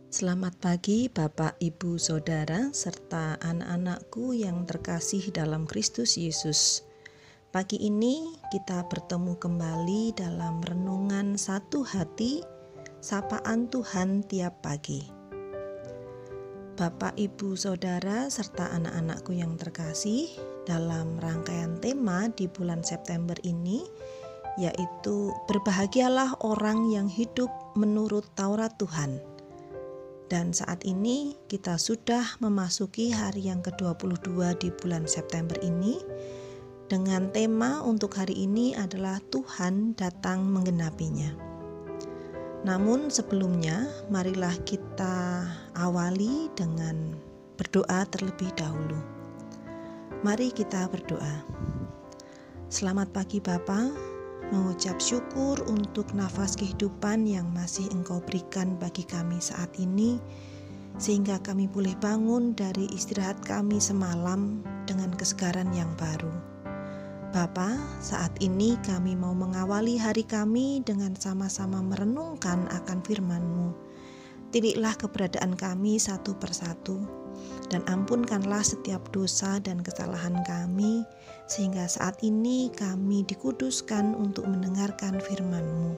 Selamat pagi Bapak, Ibu, Saudara, serta anak-anakku yang terkasih dalam Kristus Yesus. Pagi ini kita bertemu kembali dalam renungan satu hati, sapaan Tuhan tiap pagi. Bapak, Ibu, Saudara, serta anak-anakku yang terkasih, dalam rangkaian tema di bulan September ini, yaitu berbahagialah orang yang hidup menurut Taurat Tuhan. Dan saat ini kita sudah memasuki hari yang ke-22 di bulan September ini, dengan tema untuk hari ini adalah Tuhan datang menggenapinya. Namun sebelumnya, marilah kita awali dengan berdoa terlebih dahulu. Mari kita berdoa. Selamat pagi Bapa, mengucap syukur untuk nafas kehidupan yang masih Engkau berikan bagi kami saat ini, sehingga kami boleh bangun dari istirahat kami semalam dengan kesegaran yang baru. Bapa, saat ini kami mau mengawali hari kami dengan sama-sama merenungkan akan firman-Mu. Tidiklah keberadaan kami satu persatu, dan ampunkanlah setiap dosa dan kesalahan kami, sehingga saat ini kami dikuduskan untuk mendengarkan firman-Mu.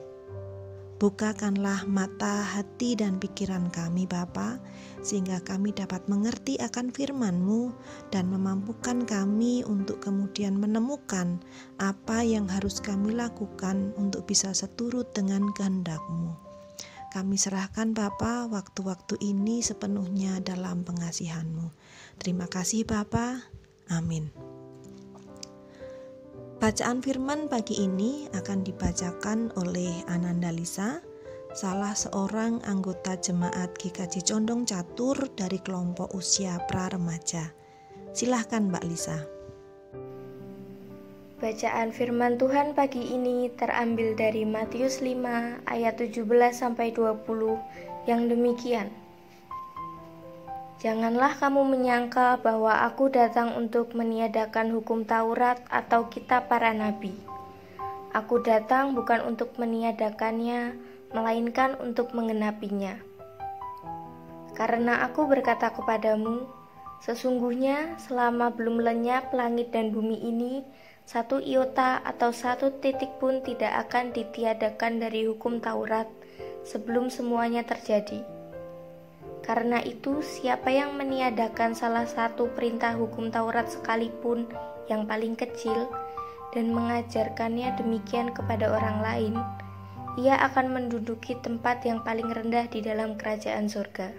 Bukakanlah mata, hati, dan pikiran kami Bapa, sehingga kami dapat mengerti akan firman-Mu dan memampukan kami untuk kemudian menemukan apa yang harus kami lakukan untuk bisa seturut dengan kehendak-Mu. Kami serahkan Bapa waktu-waktu ini sepenuhnya dalam pengasihan-Mu. Terima kasih Bapa. Amin. Bacaan firman pagi ini akan dibacakan oleh Ananda Lisa, salah seorang anggota jemaat GKJ Condong Catur dari kelompok usia pra-remaja. Silahkan Mbak Lisa. Bacaan firman Tuhan pagi ini terambil dari Matius 5 ayat 17-20 yang demikian. Janganlah kamu menyangka bahwa aku datang untuk meniadakan hukum Taurat atau kitab para nabi. Aku datang bukan untuk meniadakannya, melainkan untuk menggenapinya. Karena aku berkata kepadamu, sesungguhnya selama belum lenyap langit dan bumi ini, satu iota atau satu titik pun tidak akan ditiadakan dari hukum Taurat sebelum semuanya terjadi. Karena itu, siapa yang meniadakan salah satu perintah hukum Taurat sekalipun yang paling kecil dan mengajarkannya demikian kepada orang lain, ia akan menduduki tempat yang paling rendah di dalam kerajaan surga.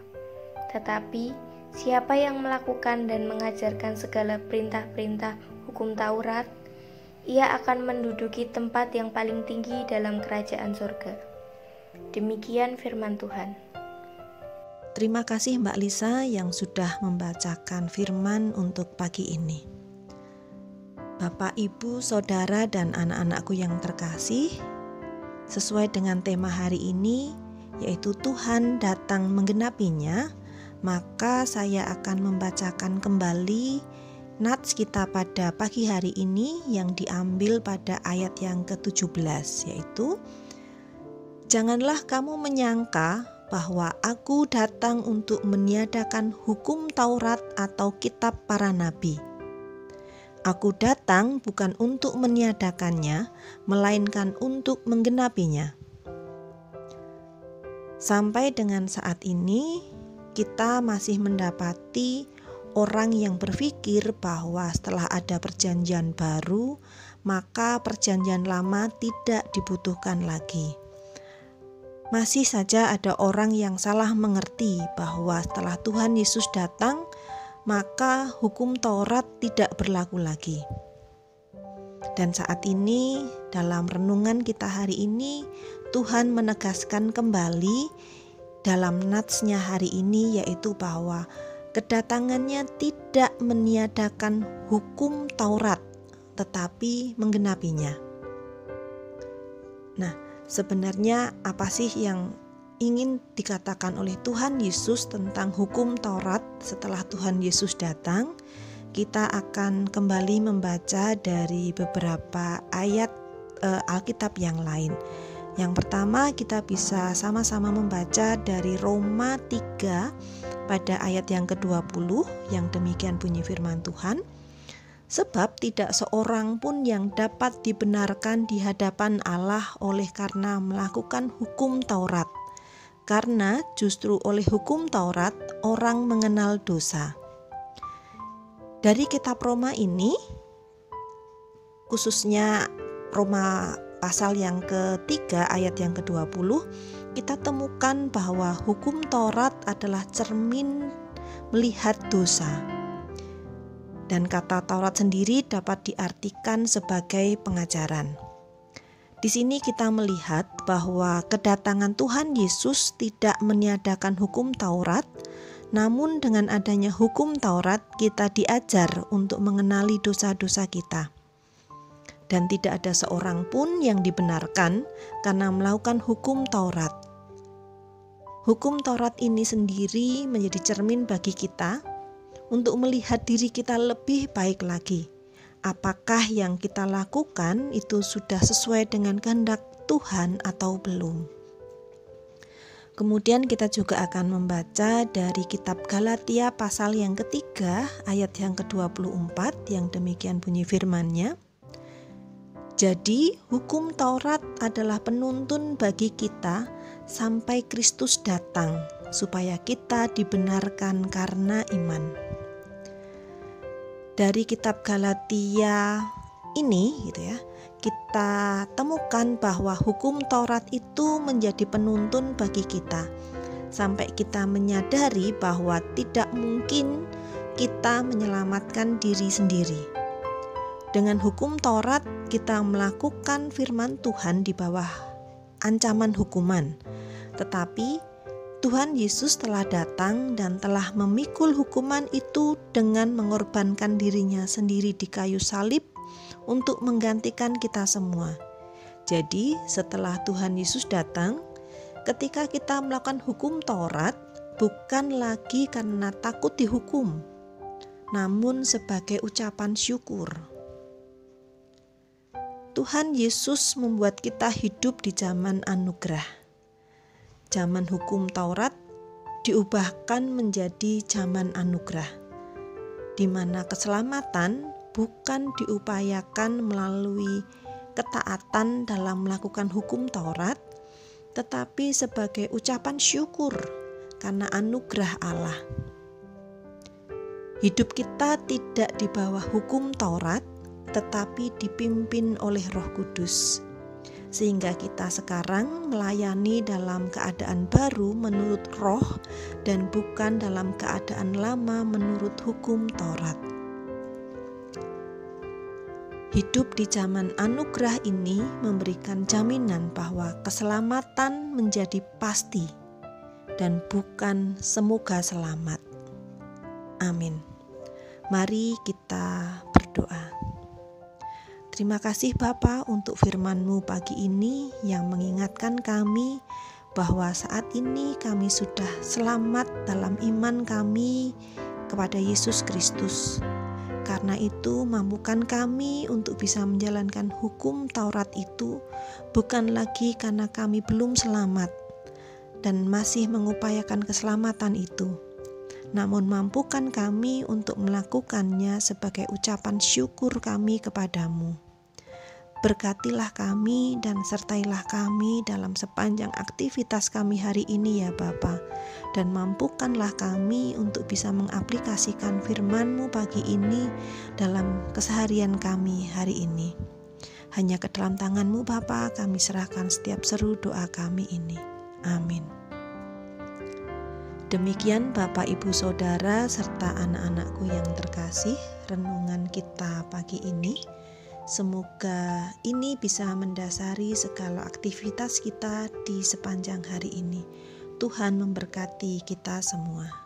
Tetapi, siapa yang melakukan dan mengajarkan segala perintah-perintah hukum Taurat, ia akan menduduki tempat yang paling tinggi dalam kerajaan surga. Demikian firman Tuhan. Terima kasih Mbak Lisa yang sudah membacakan firman untuk pagi ini. Bapak, Ibu, Saudara, dan anak-anakku yang terkasih, sesuai dengan tema hari ini, yaitu Tuhan datang menggenapinya, maka saya akan membacakan kembali nats kita pada pagi hari ini yang diambil pada ayat yang ke-17, yaitu janganlah kamu menyangka bahwa aku datang untuk meniadakan hukum Taurat atau kitab para nabi. Aku datang bukan untuk meniadakannya, melainkan untuk menggenapinya. Sampai dengan saat ini, kita masih mendapati orang yang berpikir bahwa setelah ada perjanjian baru, maka perjanjian lama tidak dibutuhkan lagi. Masih saja ada orang yang salah mengerti bahwa setelah Tuhan Yesus datang, maka hukum Taurat tidak berlaku lagi. Dan saat ini, dalam renungan kita hari ini, Tuhan menegaskan kembali dalam natsnya hari ini, yaitu bahwa kedatangannya tidak meniadakan hukum Taurat, tetapi menggenapinya. Nah, sebenarnya apa sih yang ingin dikatakan oleh Tuhan Yesus tentang hukum Taurat setelah Tuhan Yesus datang? Kita akan kembali membaca dari beberapa ayat Alkitab yang lain. Yang pertama, kita bisa sama-sama membaca dari Roma 3 pada ayat yang ke-20, yang demikian bunyi firman Tuhan. Sebab tidak seorang pun yang dapat dibenarkan di hadapan Allah oleh karena melakukan hukum Taurat. Karena justru oleh hukum Taurat orang mengenal dosa. Dari kitab Roma ini, khususnya Roma pasal yang ketiga ayat yang ke-20, kita temukan bahwa hukum Taurat adalah cermin melihat dosa. Dan kata Taurat sendiri dapat diartikan sebagai pengajaran. Di sini kita melihat bahwa kedatangan Tuhan Yesus tidak meniadakan hukum Taurat, namun dengan adanya hukum Taurat kita diajar untuk mengenali dosa-dosa kita. Dan tidak ada seorang pun yang dibenarkan karena melakukan hukum Taurat. Hukum Taurat ini sendiri menjadi cermin bagi kita untuk melihat diri kita lebih baik lagi. Apakah yang kita lakukan itu sudah sesuai dengan kehendak Tuhan atau belum? Kemudian kita juga akan membaca dari kitab Galatia pasal yang ketiga ayat yang ke-24 yang demikian bunyi firman-Nya. Jadi hukum Taurat adalah penuntun bagi kita sampai Kristus datang, supaya kita dibenarkan karena iman. Dari kitab Galatia ini kita temukan bahwa hukum Taurat itu menjadi penuntun bagi kita, sampai kita menyadari bahwa tidak mungkin kita menyelamatkan diri sendiri. Dengan hukum Taurat kita melakukan firman Tuhan di bawah ancaman hukuman. Tetapi Tuhan Yesus telah datang dan telah memikul hukuman itu dengan mengorbankan dirinya sendiri di kayu salib untuk menggantikan kita semua. Jadi setelah Tuhan Yesus datang, ketika kita melakukan hukum Taurat bukan lagi karena takut dihukum, namun sebagai ucapan syukur. Tuhan Yesus membuat kita hidup di zaman anugerah. Zaman hukum Taurat diubahkan menjadi zaman anugerah, di mana keselamatan bukan diupayakan melalui ketaatan dalam melakukan hukum Taurat, tetapi sebagai ucapan syukur karena anugerah Allah. Hidup kita tidak di bawah hukum Taurat, tetapi dipimpin oleh Roh Kudus, sehingga kita sekarang melayani dalam keadaan baru menurut Roh dan bukan dalam keadaan lama menurut hukum Taurat. Hidup di zaman anugerah ini memberikan jaminan bahwa keselamatan menjadi pasti dan bukan semoga selamat. Amin. Mari kita berdoa. Terima kasih Bapa untuk firman-Mu pagi ini yang mengingatkan kami bahwa saat ini kami sudah selamat dalam iman kami kepada Yesus Kristus. Karena itu mampukan kami untuk bisa menjalankan hukum Taurat itu bukan lagi karena kami belum selamat dan masih mengupayakan keselamatan itu, namun mampukan kami untuk melakukannya sebagai ucapan syukur kami kepadamu. Berkatilah kami dan sertailah kami dalam sepanjang aktivitas kami hari ini ya Bapa, dan mampukanlah kami untuk bisa mengaplikasikan firman-Mu pagi ini dalam keseharian kami hari ini. Hanya ke dalam tangan-Mu Bapa kami serahkan setiap seru doa kami ini. Amin. Demikian Bapak Ibu Saudara serta anak-anakku yang terkasih, renungan kita pagi ini. Semoga ini bisa mendasari segala aktivitas kita di sepanjang hari ini. Tuhan memberkati kita semua.